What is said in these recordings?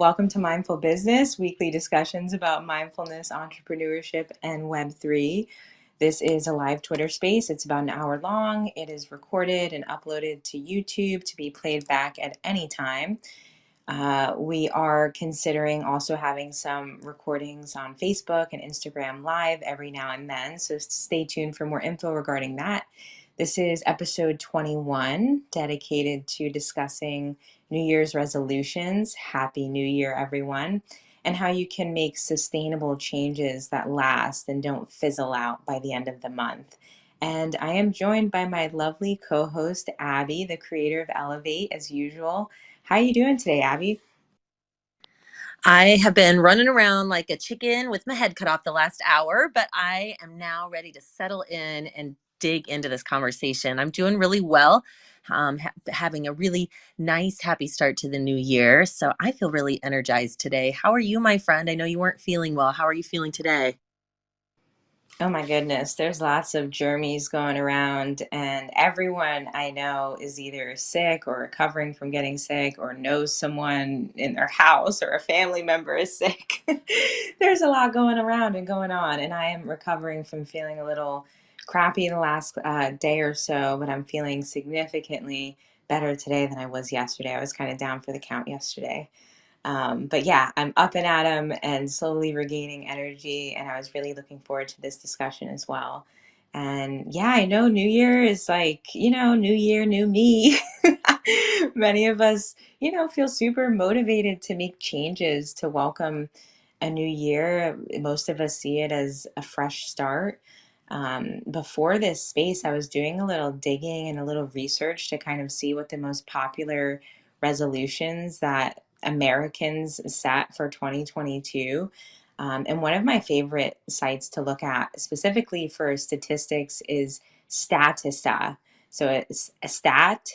Welcome to Mindful Business, weekly discussions about mindfulness, entrepreneurship, and Web3. This is a live Twitter space. It's about an hour long. It is recorded and uploaded to YouTube to be played back at any time. We are considering also having some recordings on Facebook and Instagram Live every now and then, so stay tuned for more info regarding that. This is episode 21, dedicated to discussing New Year's resolutions. Happy New Year, everyone, and how you can make sustainable changes that last and don't fizzle out by the end of the month. And I am joined by my lovely co-host, Abby, the creator of Elevate, as usual. How are you doing today, Abby? I have been running around like a chicken with my head cut off the last hour, but I am now ready to settle in and dig into this conversation. I'm doing really well, having a really nice, happy start to the new year. So I feel really energized today. How are you, my friend? I know you weren't feeling well. How are you feeling today? Oh my goodness, there's lots of germies going around, and everyone I know is either sick or recovering from getting sick or knows someone in their house or a family member is sick. There's a lot going around and going on, and I am recovering from feeling a little crappy the last day or so, but I'm feeling significantly better today than I was yesterday. I was kind of down for the count yesterday. But yeah, I'm up and at 'em and slowly regaining energy. And I was really looking forward to this discussion as well. And yeah, I know New Year is like, new year, new me. Many of us, feel super motivated to make changes to welcome a new year. Most of us see it as a fresh start. Before this space, I was doing a little digging and a little research to kind of see what the most popular resolutions that Americans set for 2022. And one of my favorite sites to look at specifically for statistics is Statista. So it's a stat,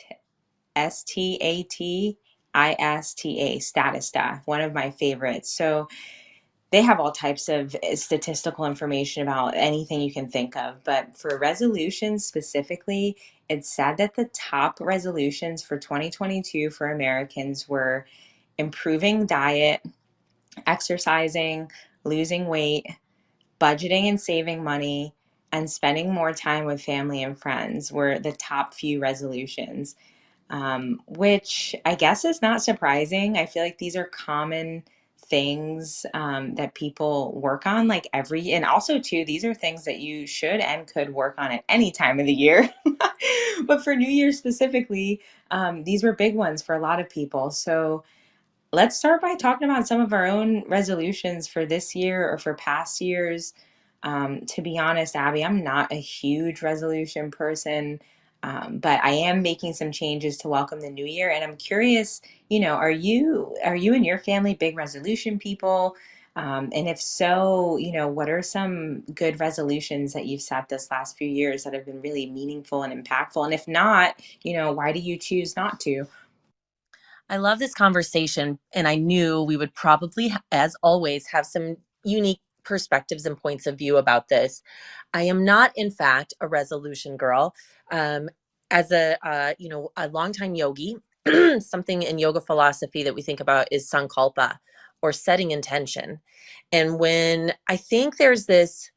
Statista, Statista, one of my favorites. So they have all types of statistical information about anything you can think of. But for resolutions specifically, it said that the top resolutions for 2022 for Americans were improving diet, exercising, losing weight, budgeting and saving money, and spending more time with family and friends were the top few resolutions, which I guess is not surprising. I feel like these are common things that people work on like and also too, these are things that you should and could work on at any time of the year. But for New Year's specifically, these were big ones for a lot of people. So let's start by talking about some of our own resolutions for this year or for past years. To be honest, Abby, I'm not a huge resolution person, but I am making some changes to welcome the new year. And I'm curious, are you and your family big resolution people? And if so, what are some good resolutions that you've set this last few years that have been really meaningful and impactful? And if not, why do you choose not to? I love this conversation, and I knew we would probably, as always, have some unique perspectives and points of view about this. I am not, in fact, a resolution girl. Um, as a longtime yogi, something in yoga philosophy that we think about is sankalpa, or setting intention. And when I think there's this,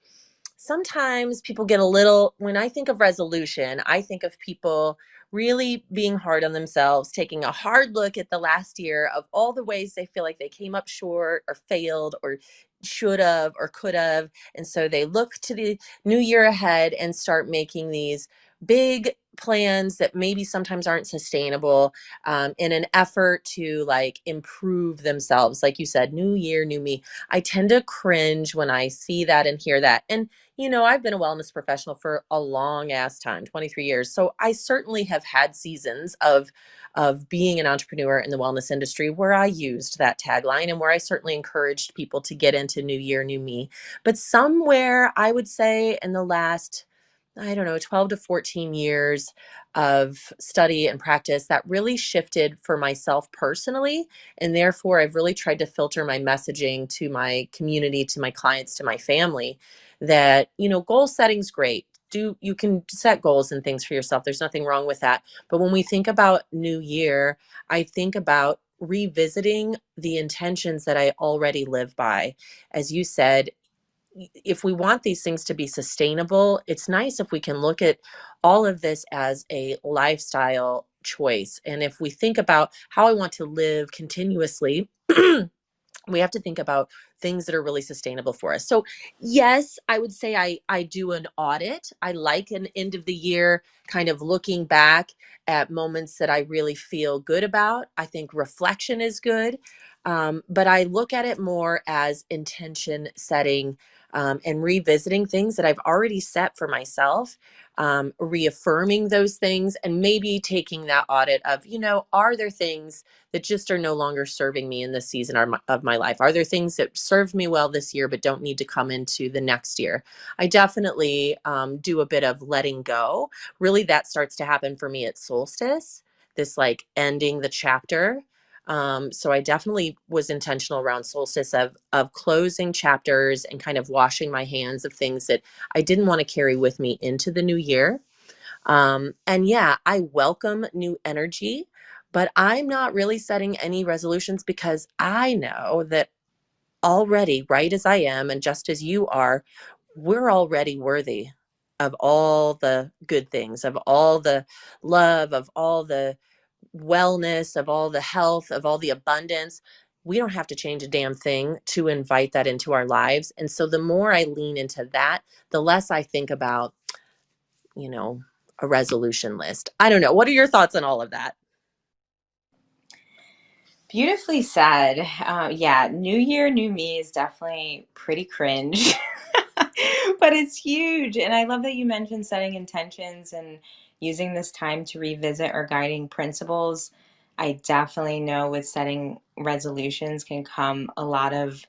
sometimes people get a little, when I think of resolution, I think of people really being hard on themselves, taking a hard look at the last year of all the ways they feel like they came up short or failed or should have or could have. And so they look to the new year ahead and start making these big plans that maybe sometimes aren't sustainable, in an effort to like improve themselves. Like you said, new year, new me. I tend to cringe when I see that and hear that. And I've been a wellness professional for a long ass time, 23 years. So I certainly have had seasons of being an entrepreneur in the wellness industry where I used that tagline and where I certainly encouraged people to get into new year, new me. But somewhere I would say in the last, I don't know, 12 to 14 years of study and practice, that really shifted for myself personally. And therefore, I've really tried to filter my messaging to my community, to my clients, to my family, that, goal setting's great. You can set goals and things for yourself. There's nothing wrong with that. But when we think about new year, I think about revisiting the intentions that I already live by. As you said, if we want these things to be sustainable, it's nice if we can look at all of this as a lifestyle choice. And if we think about how I want to live continuously, we have to think about things that are really sustainable for us. So yes, I would say I do an audit. I like an end of the year kind of looking back at moments that I really feel good about. I think reflection is good. But I look at it more as intention setting, and revisiting things that I've already set for myself, reaffirming those things, and maybe taking that audit of, are there things that just are no longer serving me in this season of my life? Are there things that served me well this year but don't need to come into the next year? I definitely do a bit of letting go. Really, that starts to happen for me at solstice, this like ending the chapter. So I definitely was intentional around solstice of closing chapters and kind of washing my hands of things that I didn't want to carry with me into the new year. And yeah, I welcome new energy, but I'm not really setting any resolutions because I know that already, right as I am, and just as you are, we're already worthy of all the good things, of all the love, of all the wellness, of all the health, of all the abundance. We don't have to change a damn thing to invite that into our lives. And so the more I lean into that, the less I think about, you know, a resolution list. I don't know. What are your thoughts on all of that? Beautifully said. Yeah, New Year, New Me is definitely pretty cringe, but it's huge. And I love that you mentioned setting intentions and using this time to revisit our guiding principles. I definitely know with setting resolutions can come a lot of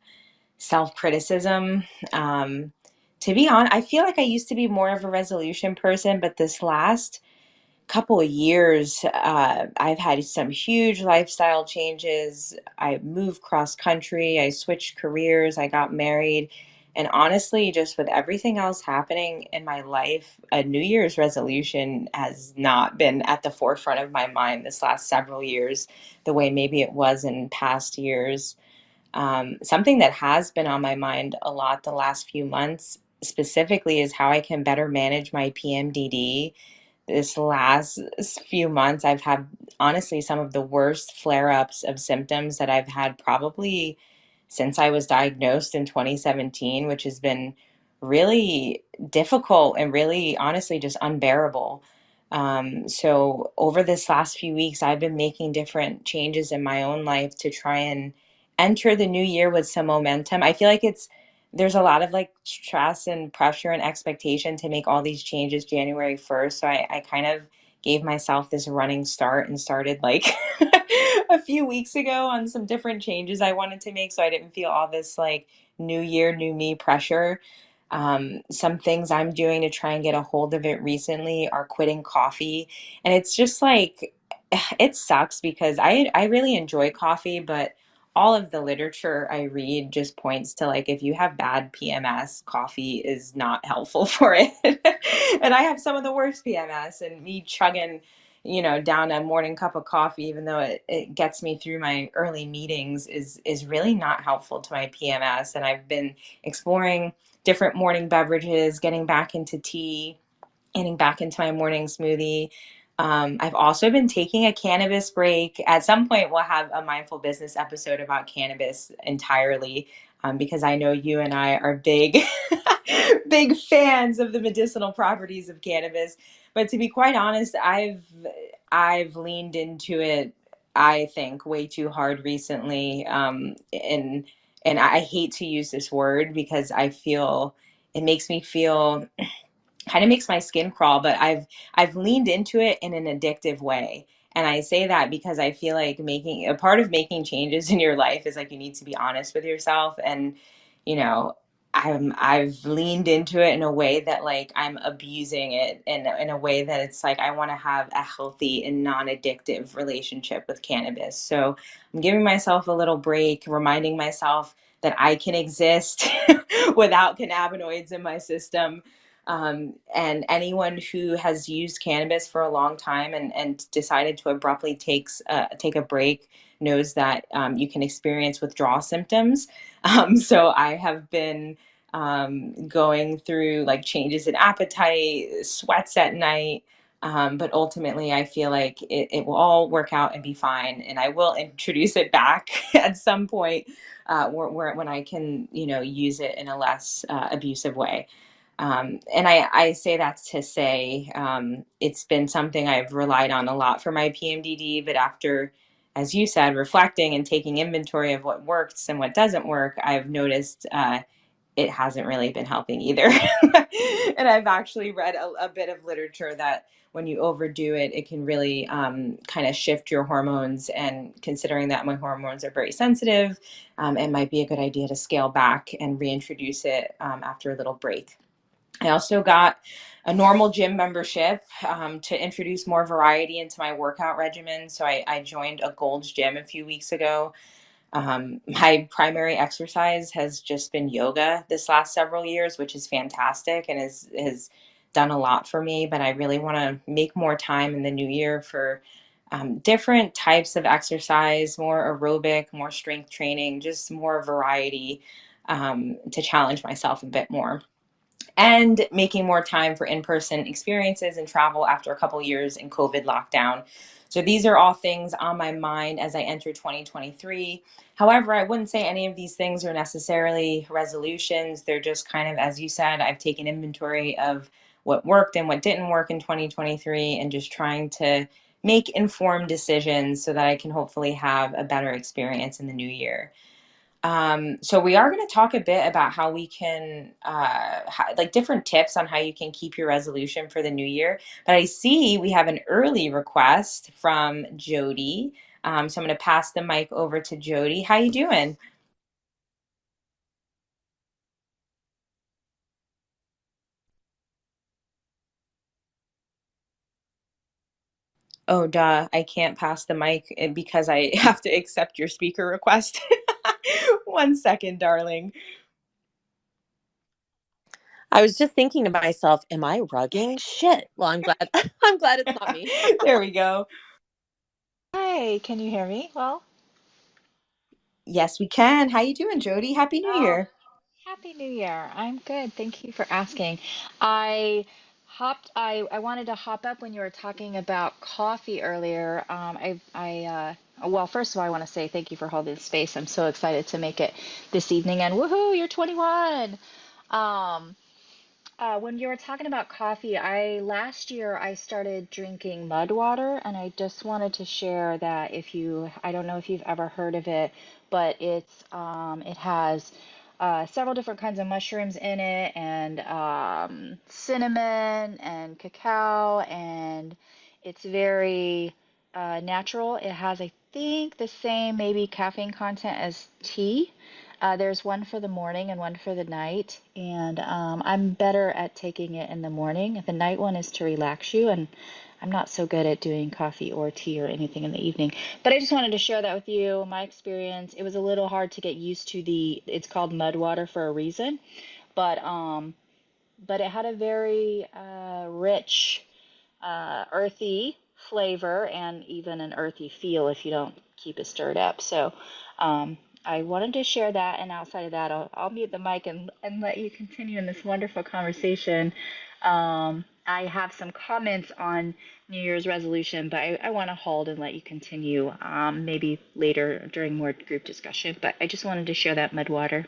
self criticism. Um, to be honest, I feel like I used to be more of a resolution person, but this last couple of years, I've had some huge lifestyle changes. I moved cross country, I switched careers, I got married. And honestly, just with everything else happening in my life, a New Year's resolution has not been at the forefront of my mind this last several years, the way maybe it was in past years. Something that has been on my mind a lot the last few months specifically is how I can better manage my PMDD. This last few months, I've had honestly some of the worst flare ups of symptoms that I've had probably since I was diagnosed in 2017, which has been really difficult and really honestly just unbearable. So, over this last few weeks, I've been making different changes in my own life to try and enter the new year with some momentum. I feel like there's a lot of like stress and pressure and expectation to make all these changes January 1st. So I kind of gave myself this running start and started like a few weeks ago on some different changes I wanted to make. So I didn't feel all this like new year, new me pressure. Some things I'm doing to try and get a hold of it recently are quitting coffee. And it's just like, it sucks because I really enjoy coffee, but all of the literature I read just points to like if you have bad PMS, coffee is not helpful for it. And I have some of the worst PMS, and me chugging, down a morning cup of coffee, even though it gets me through my early meetings, is really not helpful to my PMS. And I've been exploring different morning beverages, getting back into tea, getting back into my morning smoothie. I've also been taking a cannabis break. At some point, we'll have a mindful business episode about cannabis entirely, because I know you and I are big, big fans of the medicinal properties of cannabis. But to be quite honest, I've leaned into it, I think, way too hard recently, and I hate to use this word because I feel it makes me feel kind of makes my skin crawl, but I've leaned into it in an addictive way. And I say that because I feel like making a part of making changes in your life is like you need to be honest with yourself. And you know I've leaned into it in a way that like I'm abusing it in a way that it's like I want to have a healthy and non-addictive relationship with cannabis. So I'm giving myself a little break, reminding myself that I can exist without cannabinoids in my system. And anyone who has used cannabis for a long time and decided to abruptly take a break knows that you can experience withdrawal symptoms. So I have been going through like changes in appetite, sweats at night. But ultimately, I feel like it will all work out and be fine. And I will introduce it back at some point when I can, use it in a less abusive way. And I say that to say it's been something I've relied on a lot for my PMDD, but after, as you said, reflecting and taking inventory of what works and what doesn't work, I've noticed it hasn't really been helping either. And I've actually read a bit of literature that when you overdo it, it can really kind of shift your hormones. And considering that my hormones are very sensitive, it might be a good idea to scale back and reintroduce it after a little break. I also got a normal gym membership to introduce more variety into my workout regimen. So I joined a Gold's Gym a few weeks ago. My primary exercise has just been yoga this last several years, which is fantastic and has done a lot for me. But I really want to make more time in the new year for different types of exercise, more aerobic, more strength training, just more variety to challenge myself a bit more and making more time for in-person experiences and travel after a couple years in COVID lockdown. So these are all things on my mind as I enter 2023. However, I wouldn't say any of these things are necessarily resolutions. They're just kind of, as you said, I've taken inventory of what worked and what didn't work in 2023 and just trying to make informed decisions so that I can hopefully have a better experience in the new year. So we are going to talk a bit about how we can, like different tips on how you can keep your resolution for the new year. But I see we have an early request from Jody. So I'm going to pass the mic over to Jody. How you doing? Oh, duh. I can't pass the mic because I have to accept your speaker request. One second, darling. I was just thinking to myself, am I rugging? Shit. Well, I'm glad I'm glad it's not me. There we go. Hi, can you hear me? Well, Yes, we can. How you doing, Jody? Happy New oh, Year. Happy New Year. I'm good. Thank you for asking. I wanted to hop up when you were talking about coffee earlier. Well, first of all, I want to say thank you for holding space. I'm so excited to make it this evening and woohoo, you're 21. Um, when you were talking about coffee, I last year I started drinking mud water, and I just wanted to share that I don't know if you've ever heard of it, but it has several different kinds of mushrooms in it, and cinnamon and cacao, and it's very natural. It has, I think, the same maybe caffeine content as tea. There's one for the morning and one for the night, and I'm better at taking it in the morning. The night one is to relax you, and I'm not so good at doing coffee or tea or anything in the evening. But I just wanted to share that with you, my experience. It was a little hard to get used to it's called mud water for a reason, but it had a very rich earthy flavor and even an earthy feel if you don't keep it stirred up. So I wanted to share that, and outside of that, I'll mute the mic and let you continue in this wonderful conversation. I have some comments on New Year's resolution, but I want to hold and let you continue maybe later during more group discussion. But I just wanted to share that Mudwater.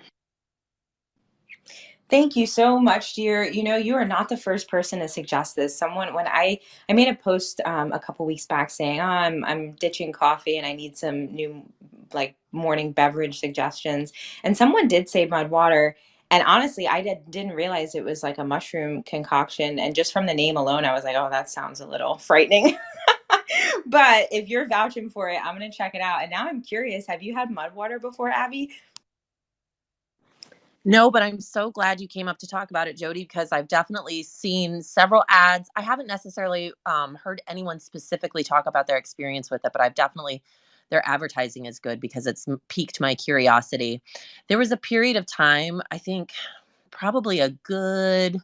Thank you so much, dear. You are not the first person to suggest this. When I made a post a couple weeks back saying, "Oh, I'm ditching coffee and I need some new like morning beverage suggestions," and someone did say mud water. And honestly, didn't realize it was like a mushroom concoction. And just from the name alone, I was like, "Oh, that sounds a little frightening." But if you're vouching for it, I'm gonna check it out. And now I'm curious. Have you had mud water before, Abby? No, but I'm so glad you came up to talk about it, Jody, because I've definitely seen several ads. I haven't necessarily heard anyone specifically talk about their experience with it, but I've definitely, their advertising is good because it's piqued my curiosity. There was a period of time, I think probably a good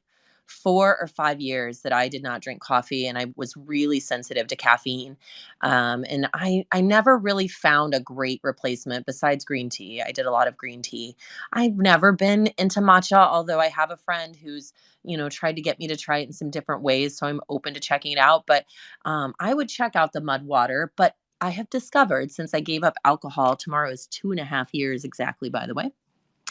4 or 5 years that I did not drink coffee, and I was really sensitive to caffeine. And I never really found a great replacement besides green tea. I did a lot of green tea. I've never been into matcha, although I have a friend who's, tried to get me to try it in some different ways. So I'm open to checking it out. But I would check out the mud water. But I have discovered since I gave up alcohol, tomorrow is 2.5 years exactly, by the way.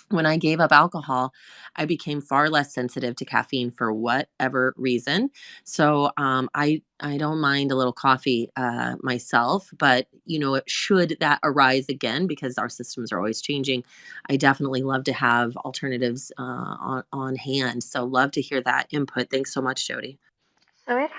When I gave up alcohol, I became far less sensitive to caffeine for whatever reason. So I don't mind a little coffee myself, but should that arise again, because our systems are always changing, I definitely love to have alternatives on hand. So love to hear that input. Thanks so much, Jody. So it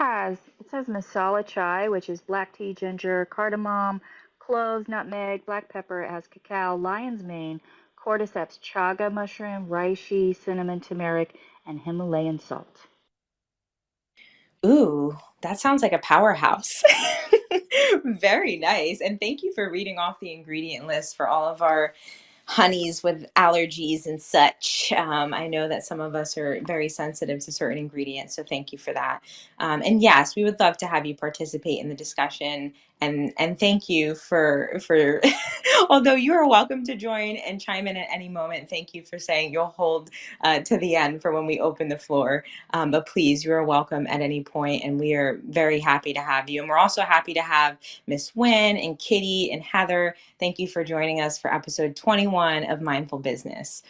says masala chai, which is black tea, ginger, cardamom, cloves, nutmeg, black pepper. It has cacao, lion's mane, cordyceps, chaga mushroom, reishi, cinnamon, turmeric, and Himalayan salt. Ooh, that sounds like a powerhouse. Very nice. And thank you for reading off the ingredient list for all of our honeys with allergies and such. I know that some of us are very sensitive to certain ingredients, so thank you for that. And yes, we would love to have you participate in the discussion. And thank you for although you are welcome to join and chime in at any moment. Thank you for saying you'll hold to the end for when we open the floor. But please, you are welcome at any point, and we are very happy to have you. And we're also happy to have Miss Wynn and Kitty and Heather. Thank you for joining us for episode 21 of Mindful Business.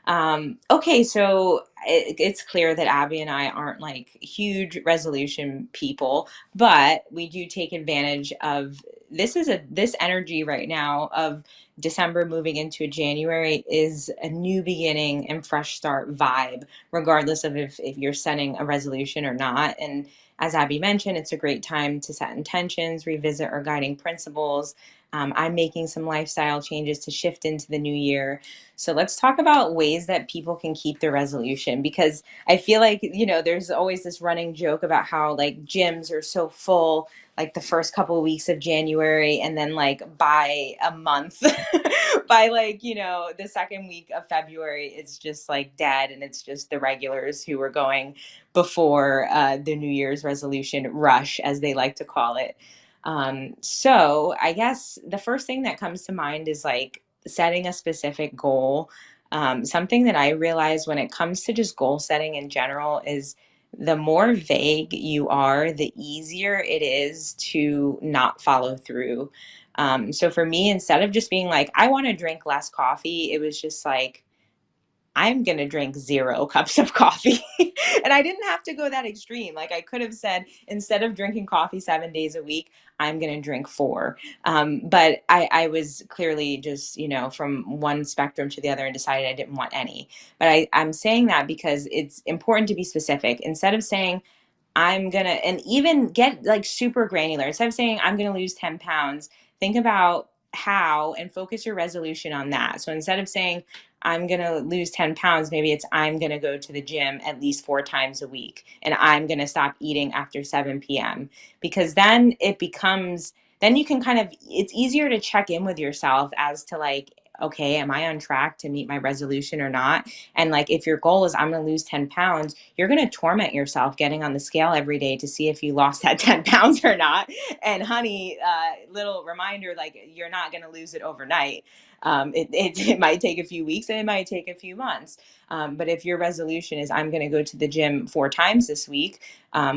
Okay, so it's clear that Abby and I aren't like huge resolution people, but we do take advantage of this energy right now of December moving into January is a new beginning and fresh start vibe, regardless of if you're setting a resolution or not. And as Abby mentioned, it's a great time to set intentions, revisit our guiding principles. I'm making some lifestyle changes to shift into the new year. So let's talk about ways that people can keep their resolution, because I feel like, there's always this running joke about how like gyms are so full like the first couple of weeks of January, and then like by a month by like, the second week of February, it's just like dead, and it's just the regulars who are going before the New Year's resolution rush, as they like to call it. So I guess the first thing that comes to mind is like setting a specific goal. Something that I realize when it comes to just goal setting in general is the more vague you are, the easier it is to not follow through. So for me, instead of just being like, I want to drink less coffee, it was just like, I'm going to drink 0 cups of coffee. And I didn't have to go that extreme. Like I could have said, instead of drinking coffee 7 days a week, I'm going to drink 4. But I was clearly just, from one spectrum to the other and decided I didn't want any. But I'm saying that because it's important to be specific. Instead of saying, I'm gonna, and even get like super granular. Instead of saying I'm gonna lose 10 pounds, think about how and focus your resolution on that. So instead of saying I'm gonna lose 10 pounds, maybe it's I'm gonna go to the gym at least 4 times a week, and I'm gonna stop eating after 7 p.m. Because then you can kind of, it's easier to check in with yourself as to like, okay, am I on track to meet my resolution or not? And like, if your goal is I'm going to lose 10 pounds, you're going to torment yourself getting on the scale every day to see if you lost that 10 pounds or not. And honey, little reminder, like you're not going to lose it overnight. It might take a few weeks and it might take a few months. But if your resolution is I'm going to go to the gym 4 times this week,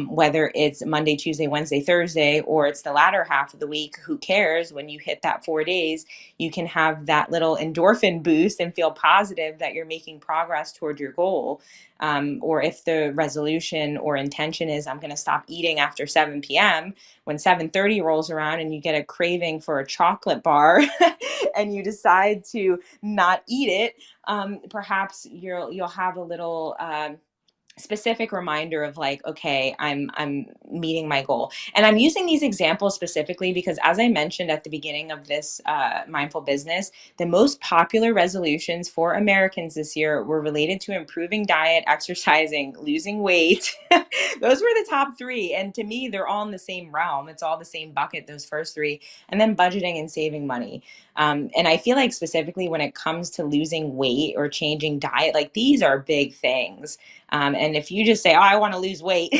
whether it's Monday, Tuesday, Wednesday, Thursday, or it's the latter half of the week, who cares? When you hit that 4 days, you can have that little endorphin boost and feel positive that you're making progress toward your goal. Or if the resolution or intention is I'm going to stop eating after 7 p.m., when 7:30 rolls around and you get a craving for a chocolate bar and you decide to not eat it, perhaps you'll have a little specific reminder of like, okay, I'm meeting my goal. And I'm using these examples specifically because, as I mentioned at the beginning of this mindful business, the most popular resolutions for Americans this year were related to improving diet, exercising, losing weight. Those were the top 3, and to me they're all in the same realm. It's all the same bucket, those first 3. And then budgeting and saving money. And I feel like specifically when it comes to losing weight or changing diet, like these are big things. And And if you just say, oh, I want to lose weight,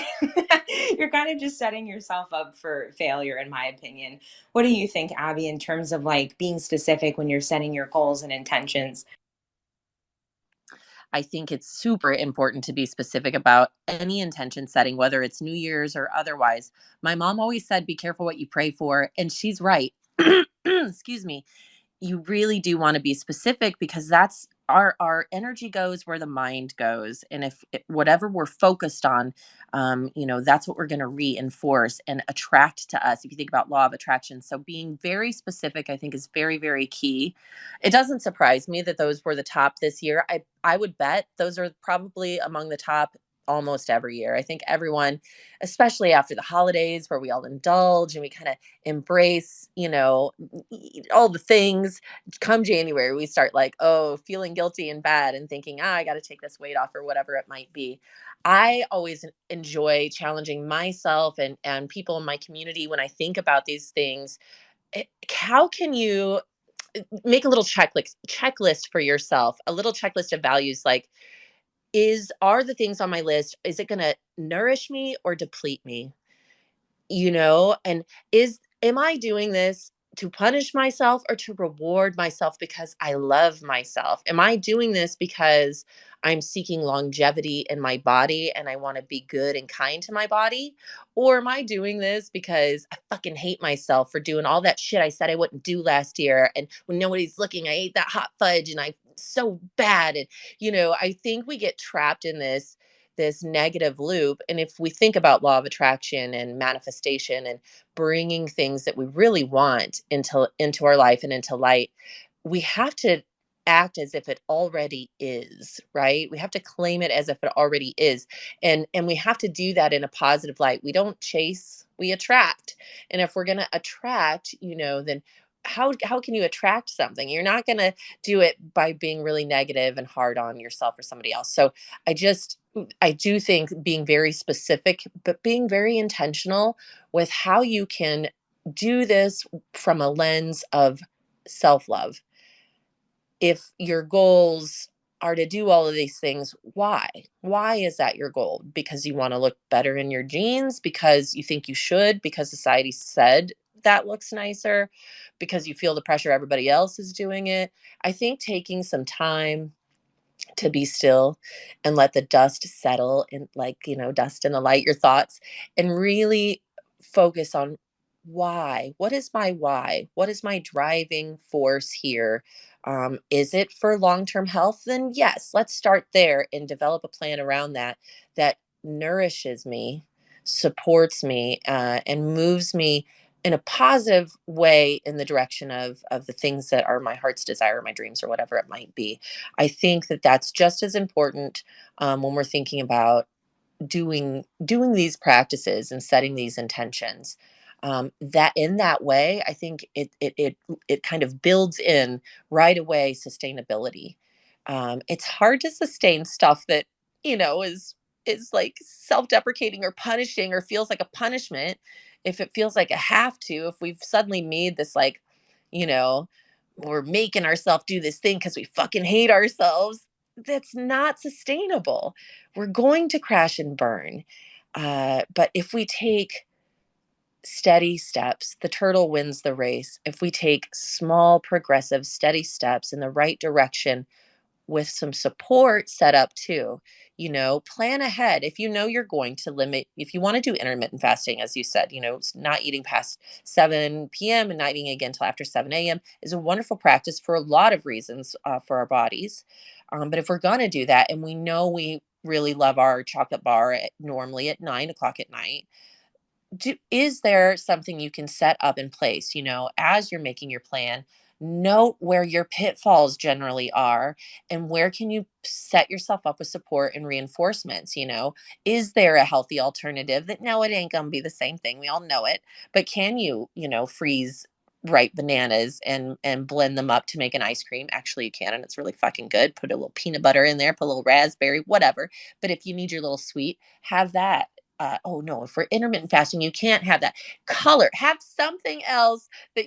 you're kind of just setting yourself up for failure, in my opinion. What do you think, Abby, in terms of like being specific when you're setting your goals and intentions? I think it's super important to be specific about any intention setting, whether it's New Year's or otherwise. My mom always said, be careful what you pray for. And she's right. Excuse me. You really do want to be specific, because that's our energy goes where the mind goes. And if whatever we're focused on, that's what we're going to reinforce and attract to us, if you think about law of attraction. So being very specific, I think, is very, very key. It doesn't surprise me that those were the top this year. I would bet those are probably among the top almost every year. I think everyone, especially after the holidays where we all indulge and we kind of embrace, all the things, come January, we start like, oh, feeling guilty and bad and thinking, I got to take this weight off or whatever it might be. I always enjoy challenging myself and people in my community when I think about these things. How can you make a little checklist for yourself, a little checklist of values, like, are the things on my list, is it going to nourish me or deplete me? And am I doing this to punish myself or to reward myself because I love myself? Am I doing this because I'm seeking longevity in my body and I want to be good and kind to my body? Or am I doing this because I fucking hate myself for doing all that shit I said I wouldn't do last year, and when nobody's looking, I ate that hot fudge and I so bad? And I think we get trapped in this negative loop. And if we think about law of attraction and manifestation and bringing things that we really want into our life and into light, we have to act as if it already is, right? We have to claim it as if it already is. And we have to do that in a positive light. We don't chase, we attract. And if we're going to attract, then how can you attract something? You're not going to do it by being really negative and hard on yourself or somebody else. So I do think being very specific, but being very intentional with how you can do this from a lens of self love. If your goals are to do all of these things, why? Why is that your goal? Because you want to look better in your jeans? Because you think you should? Because society said that looks nicer? Because you feel the pressure everybody else is doing it? I think taking some time to be still and let the dust settle, and, like, dust and alight your thoughts, and really focus on why. What is my why? What is my driving force here? Is it for long-term health? Then yes, let's start there and develop a plan around that nourishes me, supports me, and moves me in a positive way in the direction of the things that are my heart's desire, my dreams, or whatever it might be. I think that that's just as important, when we're thinking about doing these practices and setting these intentions. That in that way, I think it kind of builds in right away sustainability. It's hard to sustain stuff that is like self-deprecating or punishing, or feels like a punishment. If it feels like a have to, if we've suddenly made this, like, you know, we're making ourselves do this thing because we fucking hate ourselves, that's not sustainable. We're going to crash and burn. But if we take steady steps, the turtle wins the race. If we take small, progressive, steady steps in the right direction with some support set up too, plan ahead. If you're going to limit, if you want to do intermittent fasting, as you said, not eating past 7 p.m. and not eating again until after 7 a.m. is a wonderful practice for a lot of reasons, for our bodies. But if we're going to do that, and we know we really love our chocolate bar normally at 9 o'clock at night, is there something you can set up in place, as you're making your plan? Note where your pitfalls generally are, and where can you set yourself up with support and reinforcements? Is there a healthy alternative that, no, it ain't gonna be the same thing, we all know it, but can you, freeze ripe bananas and blend them up to make an ice cream? Actually, you can, and it's really fucking good. Put a little peanut butter in there, put a little raspberry, whatever. But if you need your little sweet, have that. oh no, if we're intermittent fasting, you can't have that. Color, have something else that,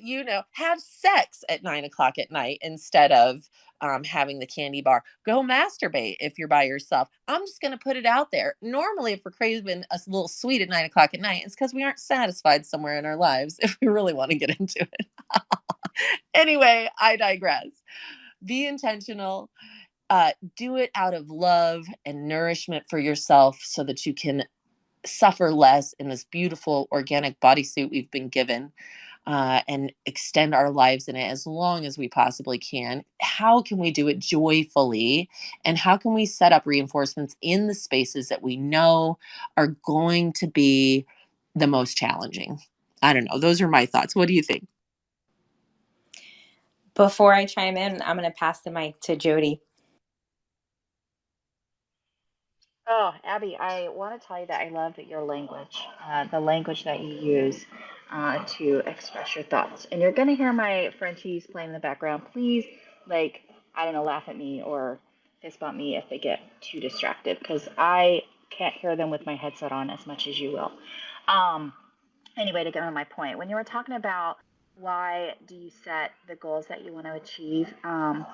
have sex at 9 o'clock at night instead of having the candy bar. Go masturbate if you're by yourself. I'm just going to put it out there. Normally, if we're craving a little sweet at 9 o'clock at night, it's because we aren't satisfied somewhere in our lives if we really want to get into it. Anyway, I digress. Be intentional. Do it out of love and nourishment for yourself so that you can suffer less in this beautiful organic bodysuit we've been given, and extend our lives in it as long as we possibly can. How can we do it joyfully? And how can we set up reinforcements in the spaces that we know are going to be the most challenging? I don't know. Those are my thoughts. What do you think? Before I chime in, I'm going to pass the mic to Jody. Oh, Abby, I want to tell you that I love your language, the language that you use to express your thoughts. And you're going to hear my Frenchies playing in the background. Please, like, I don't know, laugh at me or fist bump me if they get too distracted because I can't hear them with my headset on as much as you will. Um, anyway, to get on my point, when you were talking about why do you set the goals that you want to achieve,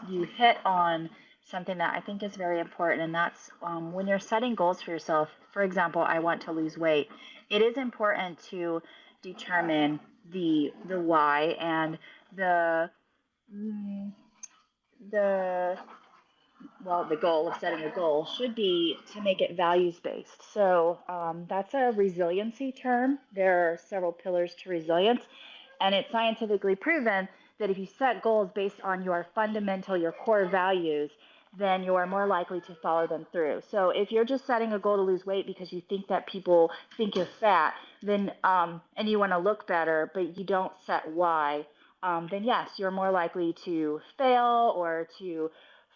you hit on something that I think is very important, and that's when you're setting goals for yourself. For example, I want to lose weight. It is important to determine the why and the mm, the well, the goal of setting a goal should be to make it values based. So that's a resiliency term. There are several pillars to resilience, and it's scientifically proven that if you set goals based on your fundamental, your core values, then you are more likely to follow them through. So if you're just setting a goal to lose weight because you think that people think you're fat, then and you want to look better, but you don't set why, then yes, you're more likely to fail or to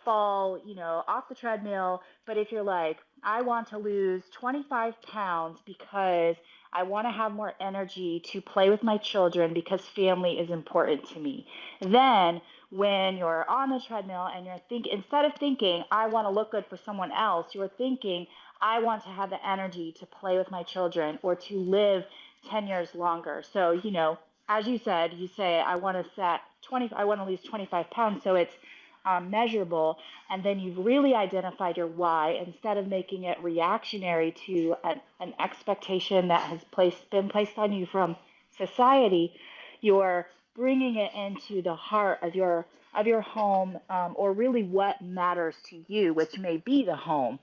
fall, off the treadmill. But if you're like, I want to lose 25 pounds because I want to have more energy to play with my children because family is important to me, then when you're on the treadmill and you're thinking, instead of thinking, I want to look good for someone else, you're thinking, I want to have the energy to play with my children or to live 10 years longer. So, as you said, you say, I want to lose 25 pounds. So it's measurable, and then you've really identified your why instead of making it reactionary to an expectation that has been placed on you from society. You're bringing it into the heart of your home, or really what matters to you, which may be the home.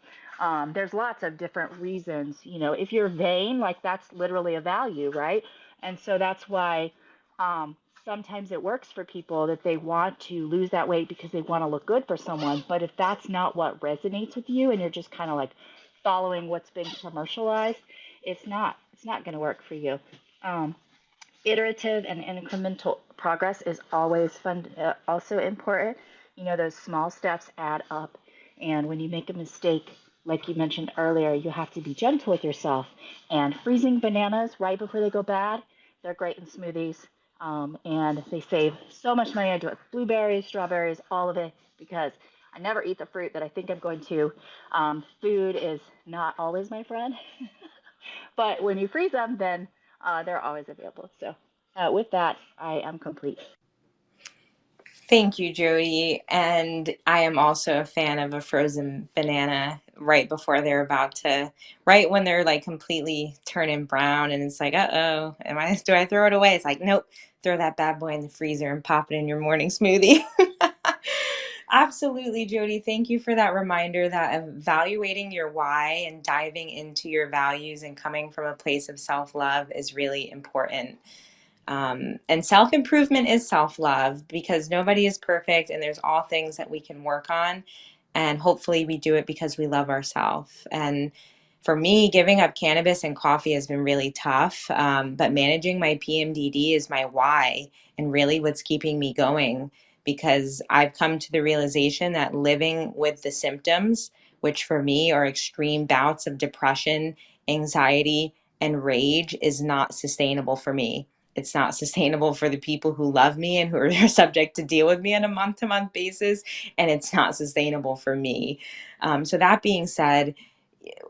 There's lots of different reasons. If you're vain, like that's literally a value, right? And so that's why um, sometimes it works for people that they want to lose that weight because they want to look good for someone. But if that's not what resonates with you and you're just kind of like following what's been commercialized, it's not going to work for you. Um, Iterative and incremental progress is always fun, also important. Those small steps add up. And when you make a mistake, like you mentioned earlier, you have to be gentle with yourself. And freezing bananas right before they go bad, they're great in smoothies. And they save so much money. I do it with blueberries, strawberries, all of it, because I never eat the fruit that I think I'm going to. Food is not always my friend. But when you freeze them, then they're always available. So with that, I am complete. Thank you, Jody. And I am also a fan of a frozen banana right before they're about to, right when they're like completely turning brown and it's like, uh-oh, do I throw it away? It's like, nope, throw that bad boy in the freezer and pop it in your morning smoothie. Absolutely, Jody. Thank you for that reminder that evaluating your why and diving into your values and coming from a place of self-love is really important. And self-improvement is self-love because nobody is perfect and there's all things that we can work on. And hopefully we do it because we love ourselves. And for me, giving up cannabis and coffee has been really tough. But managing my PMDD is my why and really what's keeping me going because I've come to the realization that living with the symptoms, which for me are extreme bouts of depression, anxiety, and rage, is not sustainable for me. It's not sustainable for the people who love me and who are subject to deal with me on a month-to-month basis, and it's not sustainable for me. So that being said,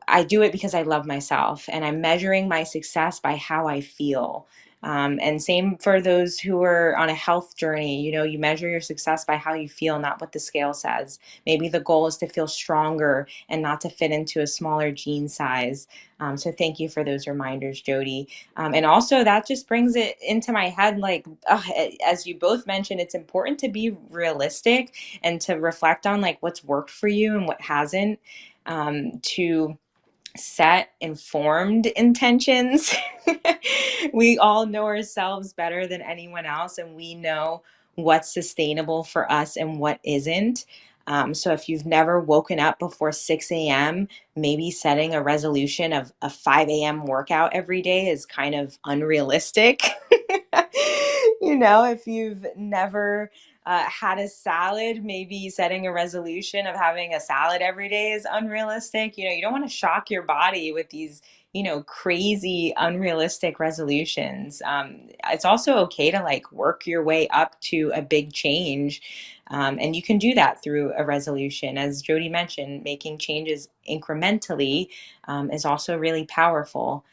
I do it because I love myself, and I'm measuring my success by how I feel. And same for those who are on a health journey. You measure your success by how you feel, not what the scale says. Maybe the goal is to feel stronger and not to fit into a smaller jean size. So thank you for those reminders, Jody. And also, that just brings it into my head, like, as you both mentioned, it's important to be realistic and to reflect on like what's worked for you and what hasn't, to set informed intentions. We all know ourselves better than anyone else, and we know what's sustainable for us and what isn't. So if you've never woken up before 6 a.m., maybe setting a resolution of a 5 a.m. workout every day is kind of unrealistic. If you've never had a salad, maybe setting a resolution of having a salad every day is unrealistic. You don't want to shock your body with these, crazy, unrealistic resolutions. It's also okay to like work your way up to a big change. And you can do that through a resolution. As Jody mentioned, making changes incrementally is also really powerful.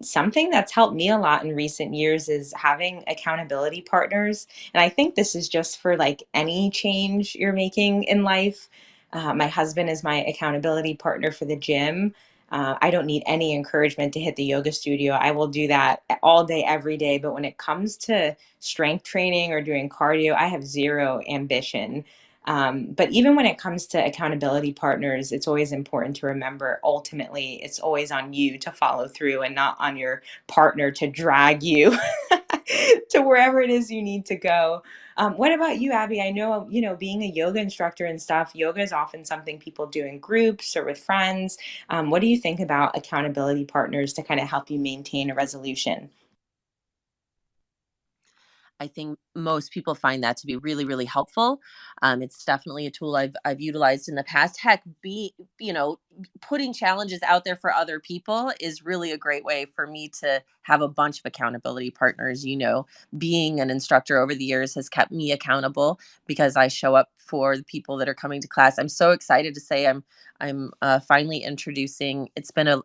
Something that's helped me a lot in recent years is having accountability partners. And I think this is just for like any change you're making in life. My husband is my accountability partner for the gym. I don't need any encouragement to hit the yoga studio. I will do that all day, every day. But when it comes to strength training or doing cardio, I have zero ambition. But even when it comes to accountability partners, it's always important to remember ultimately it's always on you to follow through and not on your partner to drag you to wherever it is you need to go. What about you, Abby? I know, being a yoga instructor and stuff, yoga is often something people do in groups or with friends. What do you think about accountability partners to kind of help you maintain a resolution? I think most people find that to be really, really helpful. It's definitely a tool I've utilized in the past. Heck, putting challenges out there for other people is really a great way for me to have a bunch of accountability partners. Being an instructor over the years has kept me accountable because I show up for the people that are coming to class. I'm so excited to say I'm finally introducing. It's been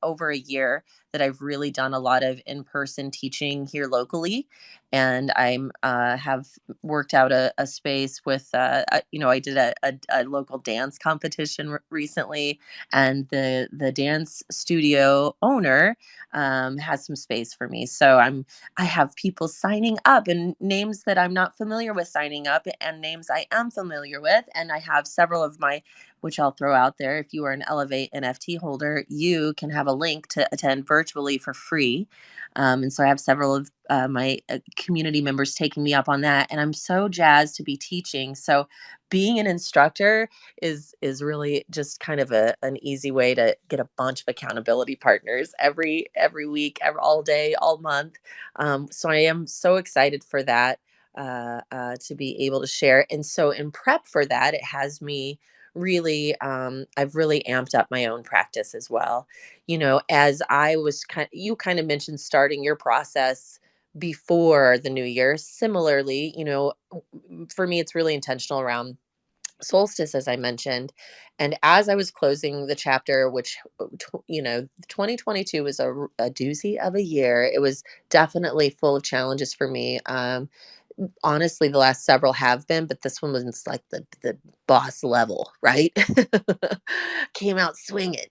over a year that I've really done a lot of in-person teaching here locally, and I'm have worked out a space with I did a local dance competition recently, and the dance studio owner has some space for me. So I have people signing up, and names that I'm not familiar with signing up, and names I am familiar with, and I have several of my, which I'll throw out there. If you are an Elevate NFT holder, you can have a link to attend virtually for free. And so I have several of my community members taking me up on that, and I'm so jazzed to be teaching. So being an instructor is really just kind of an easy way to get a bunch of accountability partners every week, all day, all month. So I am so excited for that, to be able to share. And so in prep for that, it has me really, I've really amped up my own practice as well. As I was you kind of mentioned starting your process before the new year. Similarly, for me, it's really intentional around solstice, as I mentioned. And as I was closing the chapter, which, 2022 was a doozy of a year. It was definitely full of challenges for me. Honestly, the last several have been, but this one was like the boss level, right? Came out swinging.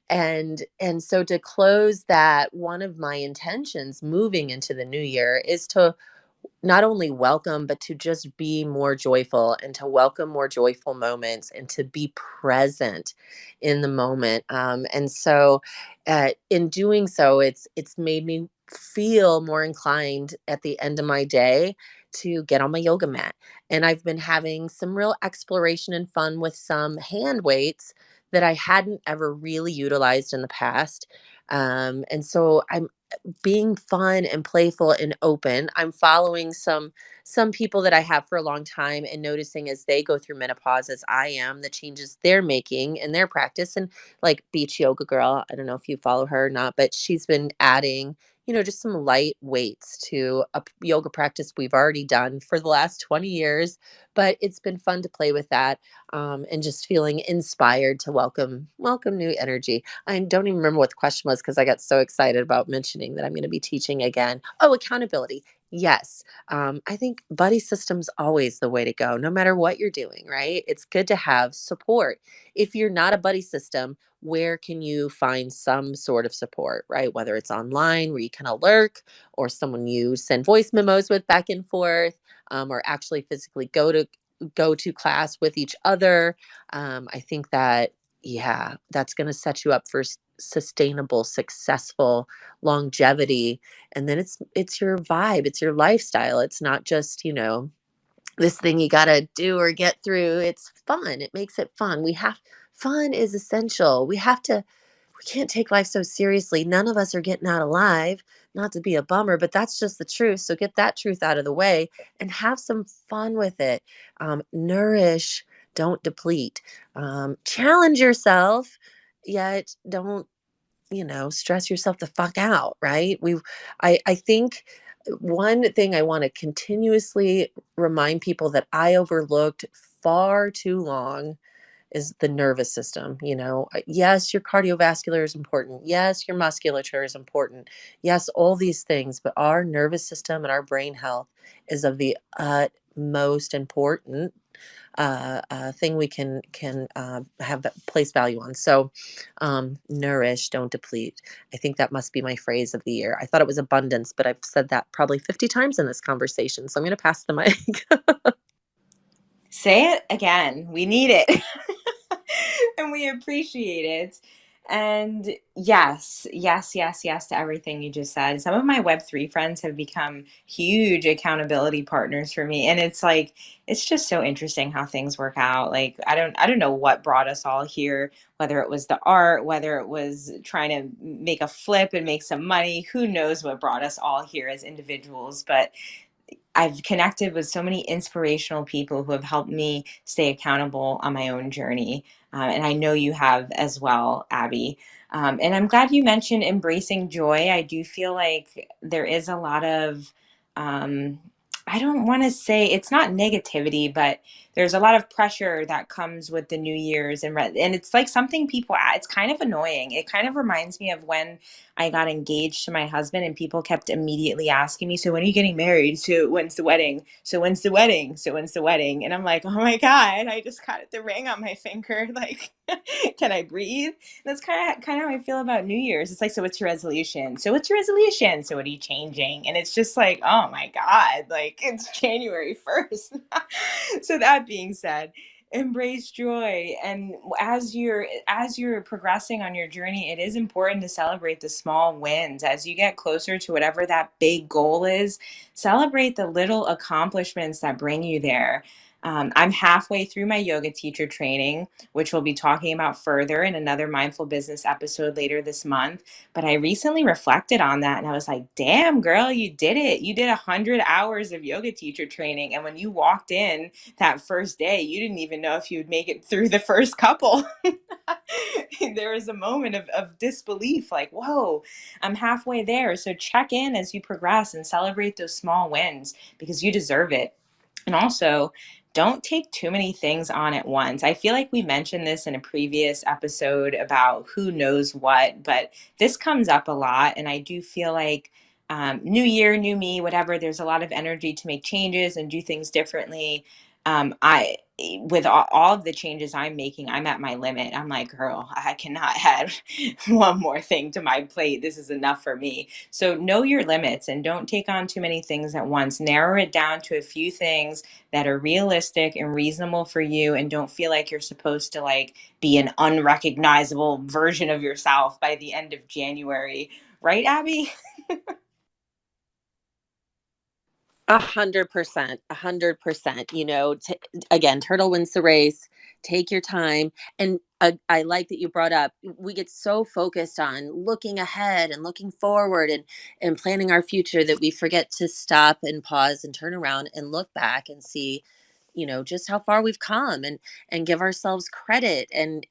And so to close that, one of my intentions moving into the new year is to not only welcome, but to just be more joyful, and to welcome more joyful moments, and to be present in the moment. And so, in doing so, it's made me feel more inclined at the end of my day to get on my yoga mat. And I've been having some real exploration and fun with some hand weights that I hadn't ever really utilized in the past. And so I'm being fun and playful and open. I'm following some people that I have for a long time, and noticing as they go through menopause as I am, the changes they're making in their practice. And like Beach Yoga Girl, I don't know if you follow her or not, but she's been adding, just some light weights to a yoga practice we've already done for the last 20 years. But it's been fun to play with that, and just feeling inspired to welcome new energy. I don't even remember what the question was because I got so excited about mentioning that I'm going to be teaching again. Oh, accountability. Yes. I think buddy system's always the way to go, no matter what you're doing, right? It's good to have support. If you're not a buddy system, where can you find some sort of support, right? Whether it's online where you kind of lurk, or someone you send voice memos with back and forth, or actually physically go to class with each other. I think that, yeah, that's going to set you up for sustainable, successful longevity. And then it's your vibe, it's your lifestyle. It's not just, this thing you got to do or get through. It's fun. It makes it fun. Fun is essential. We can't take life so seriously. None of us are getting out alive, not to be a bummer, but that's just the truth. So get that truth out of the way and have some fun with it. Nourish, don't deplete. Challenge yourself, yet don't, stress yourself the fuck out, right? I think one thing I want to continuously remind people that I overlooked far too long is the nervous system. Yes, your cardiovascular is important. Yes, your musculature is important. Yes, all these things, but our nervous system and our brain health is of the utmost important thing we can have place value on. So, nourish, don't deplete. I think that must be my phrase of the year. I thought it was abundance, but I've said that probably 50 times in this conversation. So I'm going to pass the mic. Say it again. We need it. And we appreciate it. And yes, yes, yes, yes to everything you just said. Some of my Web3 friends have become huge accountability partners for me. And it's like, it's just so interesting how things work out. Like, I don't know what brought us all here, whether it was the art, whether it was trying to make a flip and make some money. Who knows what brought us all here as individuals? But I've connected with so many inspirational people who have helped me stay accountable on my own journey. And I know you have as well, Abby. And I'm glad you mentioned embracing joy. I do feel like there is a lot of, um, I don't want to say it's not negativity, but there's a lot of pressure that comes with the New Year's, and it's like something people. It's kind of annoying. It kind of reminds me of when I got engaged to my husband, and people kept immediately asking me, "So when are you getting married? So when's the wedding? So when's the wedding? So when's the wedding?" And I'm like, "Oh my God, I just got the ring on my finger. Like, can I breathe?" That's kind of how I feel about New Year's. It's like, "So what's your resolution? So what's your resolution? So what are you changing?" And it's just like, oh my God, like it's January 1st. So that being said, embrace joy, and as you're progressing on your journey, it is important to celebrate the small wins. As you get closer to whatever that big goal is, celebrate the little accomplishments that bring you there. I'm halfway through my yoga teacher training, which we'll be talking about further in another mindful business episode later this month. But I recently reflected on that, and I was like, damn girl, you did it. You did 100 hours of yoga teacher training, and when you walked in that first day, you didn't even know if you would make it through the first couple. There was a moment of disbelief, like, whoa, I'm halfway there. So check in as you progress and celebrate those small wins because you deserve it. And also, don't take too many things on at once. I feel like we mentioned this in a previous episode about who knows what, but this comes up a lot. And I do feel like new year, new me, whatever, there's a lot of energy to make changes and do things differently. With all of the changes I'm making, I'm at my limit. I'm like, girl, I cannot add one more thing to my plate. This is enough for me. So know your limits and don't take on too many things at once. Narrow it down to a few things that are realistic and reasonable for you, and don't feel like you're supposed to like be an unrecognizable version of yourself by the end of January. Right, Abby? 100%, 100%. Again, turtle wins the race. Take your time. And I like that you brought up, we get so focused on looking ahead and looking forward and planning our future that we forget to stop and pause and turn around and look back and see, just how far we've come, and give ourselves credit. And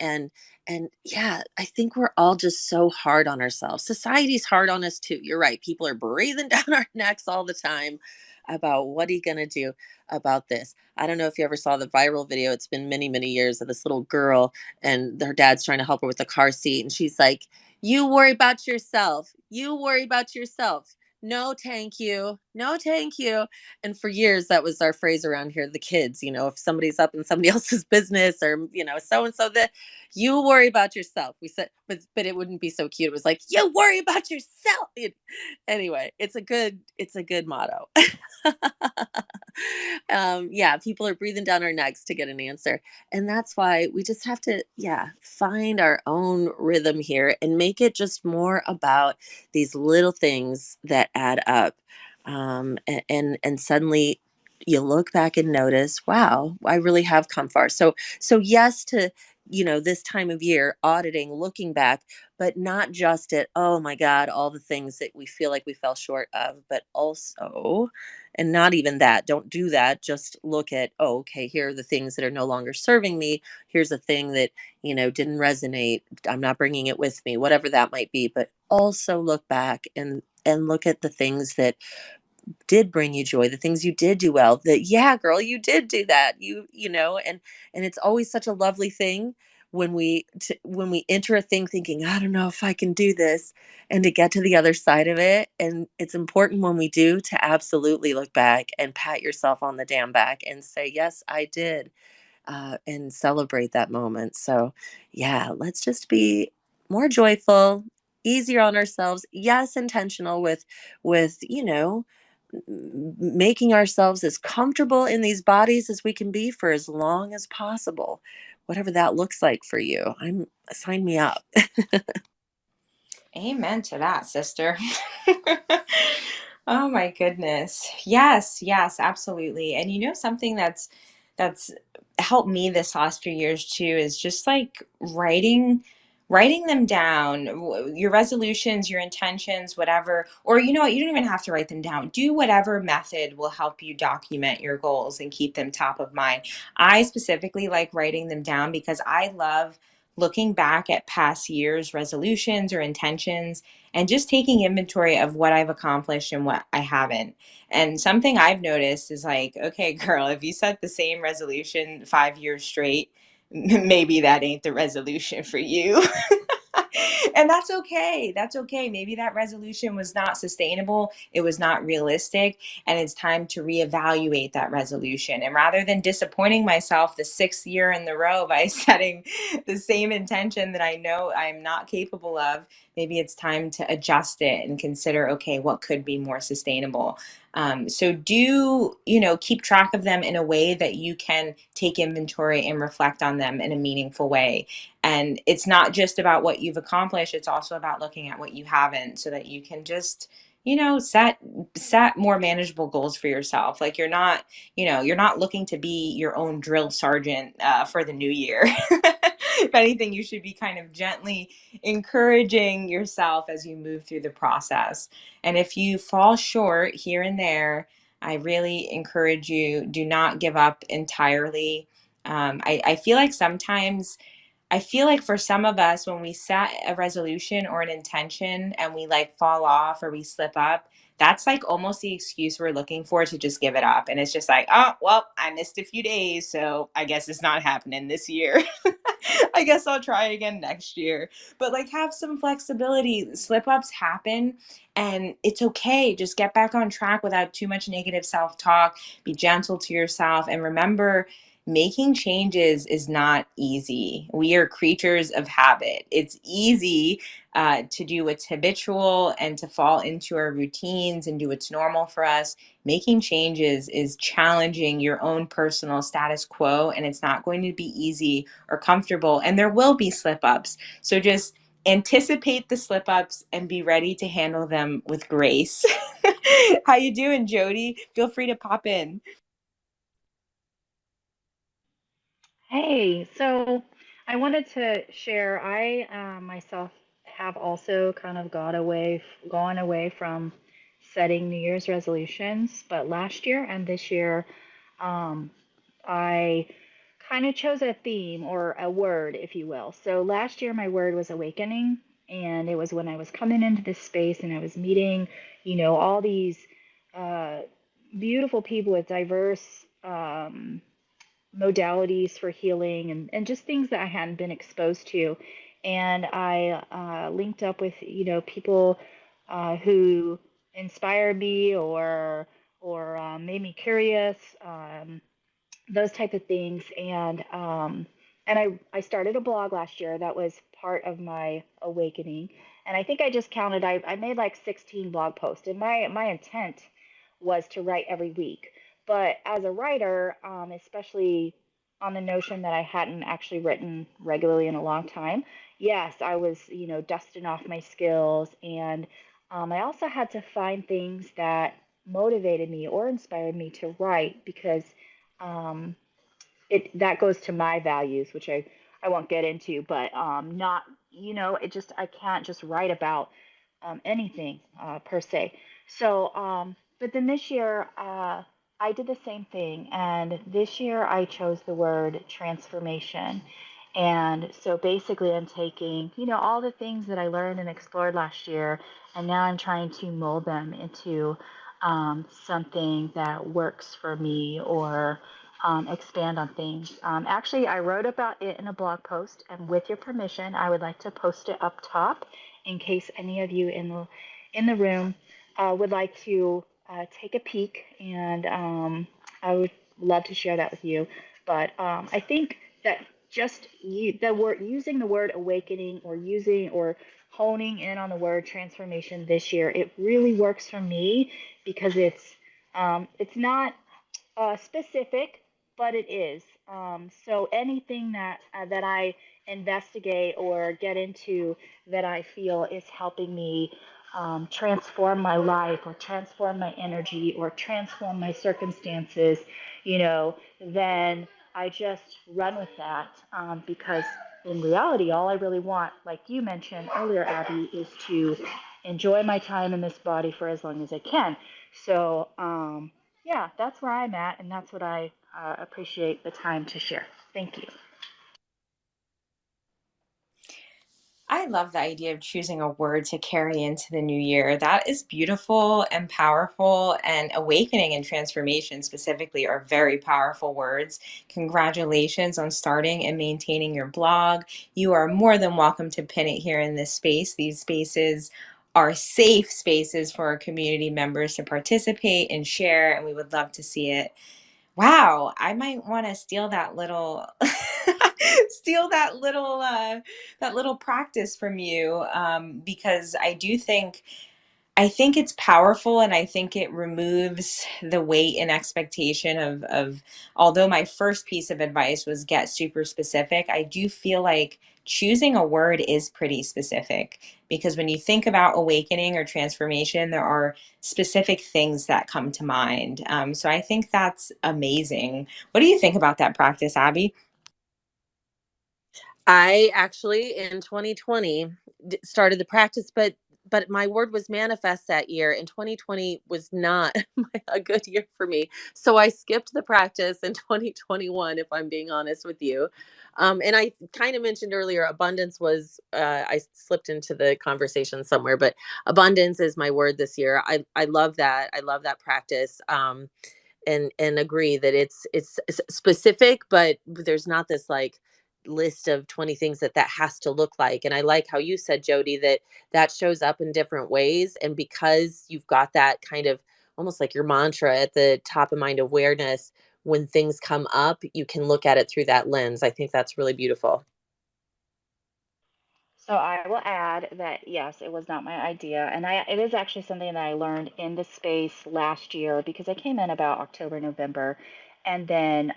yeah, I think we're all just so hard on ourselves. Society's hard on us too. You're right. People are breathing down our necks all the time about what are you going to do about this. I don't know if you ever saw the viral video. It's been many, many years, of this little girl, and her dad's trying to help her with the car seat. And she's like, "You worry about yourself. You worry about yourself. No, thank you. No, thank you." And for years, that was our phrase around here, the kids, if somebody's up in somebody else's business, or, so and so, that you worry about yourself. We said, but it wouldn't be so cute. It was like, you worry about yourself. Anyway, it's a good motto. Yeah, people are breathing down our necks to get an answer. And that's why we just have to, yeah, find our own rhythm here and make it just more about these little things that add up. And suddenly you look back and notice, wow, I really have come far. So yes to, this time of year, auditing, looking back, but not just at, oh my God, all the things that we feel like we fell short of, but also, and not even that, don't do that. Just look at, oh, okay, here are the things that are no longer serving me. Here's a thing that, didn't resonate. I'm not bringing it with me, whatever that might be. But also look back and look at the things that did bring you joy, the things you did do well, that, yeah, girl, you did do that. And it's always such a lovely thing when we enter a thing thinking, I don't know if I can do this, and to get to the other side of it. And it's important when we do to absolutely look back and pat yourself on the damn back and say, yes, I did, and celebrate that moment. So, yeah, let's just be more joyful, easier on ourselves. Yes, intentional with making ourselves as comfortable in these bodies as we can be for as long as possible, whatever that looks like for you. Sign me up. Amen to that, sister. Oh my goodness. Yes, yes, absolutely. And something that's helped me this last few years too is just like writing them down, your resolutions, your intentions, whatever. Or you know what, you don't even have to write them down. Do whatever method will help you document your goals and keep them top of mind. I specifically like writing them down because I love looking back at past years' resolutions or intentions and just taking inventory of what I've accomplished and what I haven't. And something I've noticed is like, okay, girl, if you set the same resolution 5 years straight, maybe that ain't the resolution for you. And that's okay. That's okay. Maybe that resolution was not sustainable, it was not realistic, and it's time to reevaluate that resolution. And rather than disappointing myself the sixth year in the row by setting the same intention that I know I'm not capable of, maybe it's time to adjust it and consider, okay, what could be more sustainable. So do, keep track of them in a way that you can take inventory and reflect on them in a meaningful way. And it's not just about what you've accomplished, it's also about looking at what you haven't so that you can just, set more manageable goals for yourself. Like you're not looking to be your own drill sergeant for the new year. If anything, you should be kind of gently encouraging yourself as you move through the process. And if you fall short here and there, I really encourage you, do not give up entirely. I feel like sometimes I feel like for some of us, when we set a resolution or an intention and we like fall off or we slip up, that's like almost the excuse we're looking for to just give it up. And it's just like, oh, well, I missed a few days. So I guess it's not happening this year. I guess I'll try again next year. But like, have some flexibility. Slip ups happen and it's okay. Just get back on track without too much negative self talk. Be gentle to yourself. And remember, making changes is not easy. We are creatures of habit. It's easy to do what's habitual and to fall into our routines and do what's normal for us. Making changes is challenging your own personal status quo, and it's not going to be easy or comfortable. And there will be slip ups. So just anticipate the slip ups and be ready to handle them with grace. How you doing, Jody? Feel free to pop in. Hey, so I wanted to share. I myself have also kind of gone away from setting New Year's resolutions, but last year and this year, um, I kind of chose a theme or a word, if you will. So last year, my word was awakening. And it was when I was coming into this space and I was meeting, all these uh, beautiful people with diverse modalities for healing and just things that I hadn't been exposed to. And I linked up with, people who inspired me or made me curious. Those type of things. And I started a blog last year that was part of my awakening. And I think I just counted, I made like 16 blog posts. And my intent was to write every week. But as a writer, especially on the notion that I hadn't actually written regularly in a long time, yes, I was, dusting off my skills. And I also had to find things that motivated me or inspired me to write because um, it that goes to my values, which I won't get into, but not it just I can't just write about anything per se. So, but then this year I did the same thing, and this year I chose the word transformation. And so basically, I'm taking all the things that I learned and explored last year, and now I'm trying to mold them into something that works for me or expand on things. Actually, I wrote about it in a blog post, and with your permission, I would like to post it up top in case any of you in the room would like to take a peek, and I would love to share that with you. But I think that just the word using the word awakening or using or honing in on the word transformation this year, it really works for me because it's not specific, but it is. So anything that I investigate or get into that I feel is helping me transform my life or transform my energy or transform my circumstances, then I just run with that because in reality, all I really want, like you mentioned earlier, Abby, is to enjoy my time in this body for as long as I can. So, yeah, that's where I'm at, and that's what I appreciate the time to share. Thank you. I love the idea of choosing a word to carry into the new year. That is beautiful and powerful, and awakening and transformation specifically are very powerful words. Congratulations on starting and maintaining your blog. You are more than welcome to pin it here in this space. These spaces are safe spaces for our community members to participate and share, and we would love to see it. Wow, I might want to steal that little steal that little practice from you, because I think it's powerful, and I think it removes the weight and expectation of although my first piece of advice was get super specific, I do feel like choosing a word is pretty specific, because when you think about awakening or transformation, there are specific things that come to mind. So I think that's amazing. What do you think about that practice, Abby? I actually in 2020 started the practice, but my word was manifest that year, and 2020 was not a good year for me. So I skipped the practice in 2021, if I'm being honest with you. And I kind of mentioned earlier, abundance was, I slipped into the conversation somewhere, but abundance is my word this year. I love that. I love that practice. And agree that it's specific, but there's not this like list of 20 things that has to look like. And I like how you said, Jody, that shows up in different ways, and because you've got that kind of almost like your mantra at the top of mind awareness, when things come up you can look at it through that lens. I think that's really beautiful. So I will add that yes, it was not my idea, and it is actually something that I learned in the space last year because I came in about October, November, and then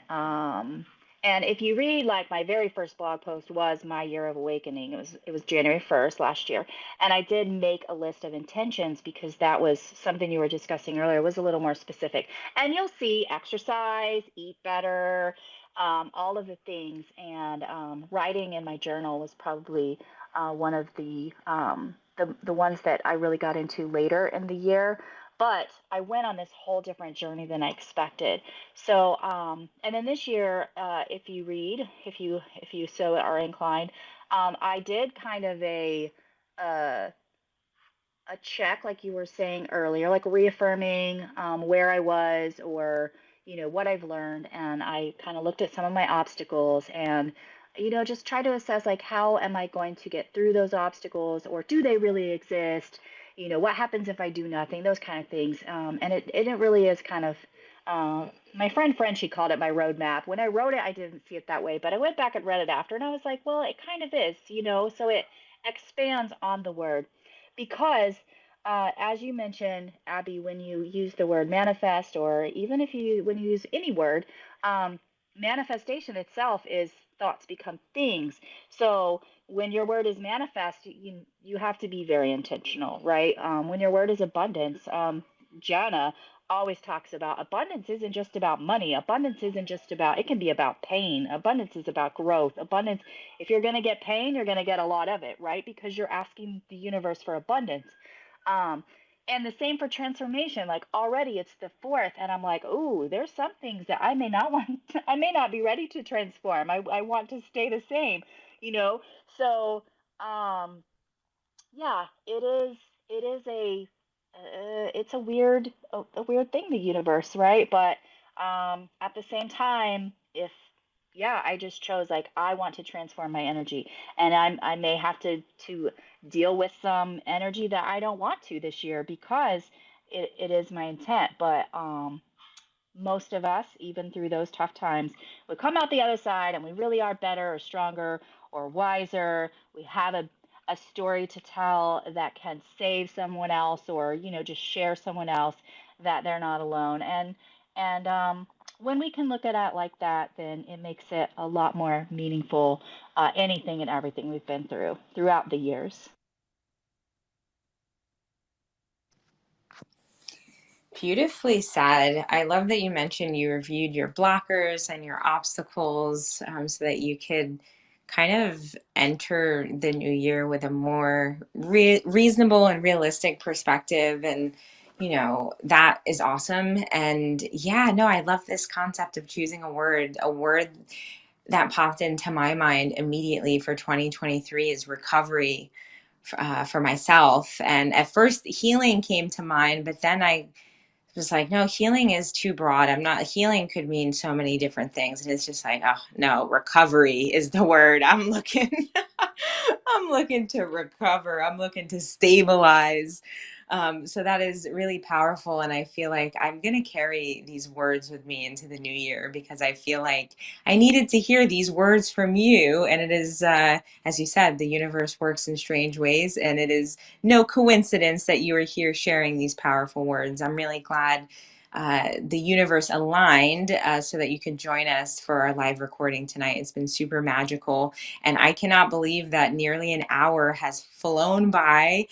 and if you read like my very first blog post was my year of awakening. It was January 1st last year, and I did make a list of intentions because that was something you were discussing earlier. It was a little more specific, and you'll see exercise, eat better. All of the things, and writing in my journal was probably one of the ones that I really got into later in the year. But I went on this whole different journey than I expected. So, and then this year, if you read, if you so are inclined, I did kind of uh, a check, like you were saying earlier, like reaffirming where I was, or what I've learned, and I kind of looked at some of my obstacles, and just try to assess, like, how am I going to get through those obstacles, or do they really exist? What happens if I do nothing? Those kind of things, and it really is kind of. My friend she called it my roadmap. When I wrote it, I didn't see it that way, but I went back and read it after, and I was like, well, it kind of is. So it expands on the word, because as you mentioned, Abby, when you use the word manifest, or even if you when you use any word, um, manifestation itself is thoughts become things. So when your word is manifest, you have to be very intentional, right? When your word is abundance, Jana always talks about abundance isn't just about money. Abundance isn't just about, it can be about pain. Abundance is about growth. Abundance, if you're going to get pain, you're going to get a lot of it, right? Because you're asking the universe for abundance. Um, and the same for transformation. Like, already it's the fourth, and I'm like, ooh, there's some things that I may not want, I may not be ready to transform. I want to stay the same, you know? So, um, yeah, it is it's a weird thing, the universe, right? But at the same time, if yeah, I just chose, like, I want to transform my energy, and I may have to deal with some energy that I don't want to this year, because it is my intent. But most of us, even through those tough times, we come out the other side, and we really are better, or stronger, or wiser. We have a story to tell that can save someone else, or just share someone else that they're not alone. And when we can look at it like that, then it makes it a lot more meaningful, anything and everything we've been through throughout the years. Beautifully said. I love that you mentioned you reviewed your blockers and your obstacles, so that you could kind of enter the new year with a more reasonable and realistic perspective. And, that is awesome. And yeah, no, I love this concept of choosing a word that popped into my mind immediately for 2023 is recovery, for myself. And at first, healing came to mind, but then I was like, no, healing is too broad. I'm not, healing could mean so many different things. And it's just like, oh no, recovery is the word. I'm looking, I'm looking to recover. I'm looking to stabilize. So that is really powerful. And I feel like I'm going to carry these words with me into the new year, because I feel like I needed to hear these words from you. And it is, as you said, the universe works in strange ways. And it is no coincidence that you are here sharing these powerful words. I'm really glad the universe aligned, so that you could join us for our live recording tonight. It's been super magical. And I cannot believe that nearly an hour has flown by.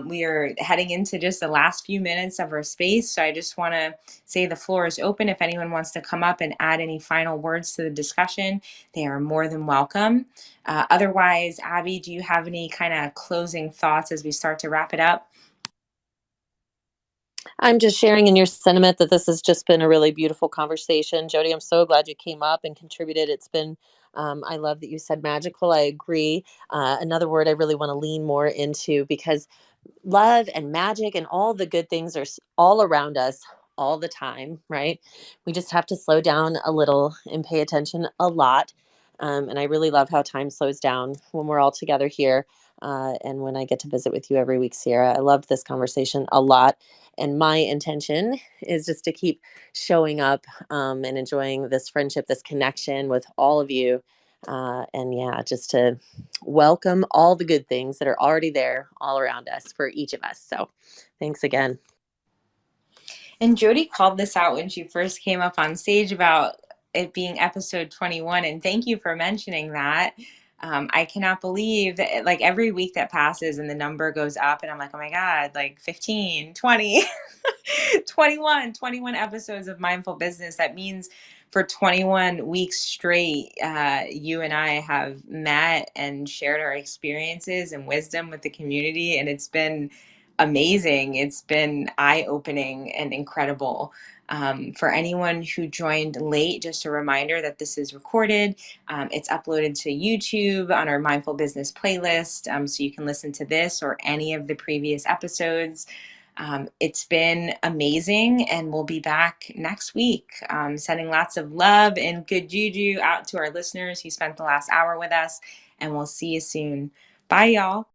We are heading into just the last few minutes of our space. So I just want to say the floor is open. If anyone wants to come up and add any final words to the discussion, they are more than welcome. Otherwise, Abby, do you have any kind of closing thoughts as we start to wrap it up? I'm just sharing in your sentiment that this has just been a really beautiful conversation. Jody, I'm so glad you came up and contributed. It's been, I love that you said magical. I agree. Another word I really want to lean more into, because love and magic and all the good things are all around us all the time, right? We just have to slow down a little and pay attention a lot. And I really love how time slows down when we're all together here. And when I get to visit with you every week, Sierra, I loved this conversation a lot. And my intention is just to keep showing up, and enjoying this friendship, this connection with all of you. And yeah, just to welcome all the good things that are already there all around us for each of us. So thanks again. And Jody called this out when she first came up on stage about it being episode 21. And thank you for mentioning that. I cannot believe that, like, every week that passes and the number goes up, and I'm like, oh my God, like 15, 20, 21 episodes of Mindful Business. That means for 21 weeks straight, you and I have met and shared our experiences and wisdom with the community. And it's been amazing. It's been eye-opening and incredible. For anyone who joined late, just a reminder that this is recorded. It's uploaded to YouTube on our Mindful Business playlist, so you can listen to this or any of the previous episodes. It's been amazing, and we'll be back next week. Sending lots of love and good juju out to our listeners who spent the last hour with us, and we'll see you soon. Bye, y'all.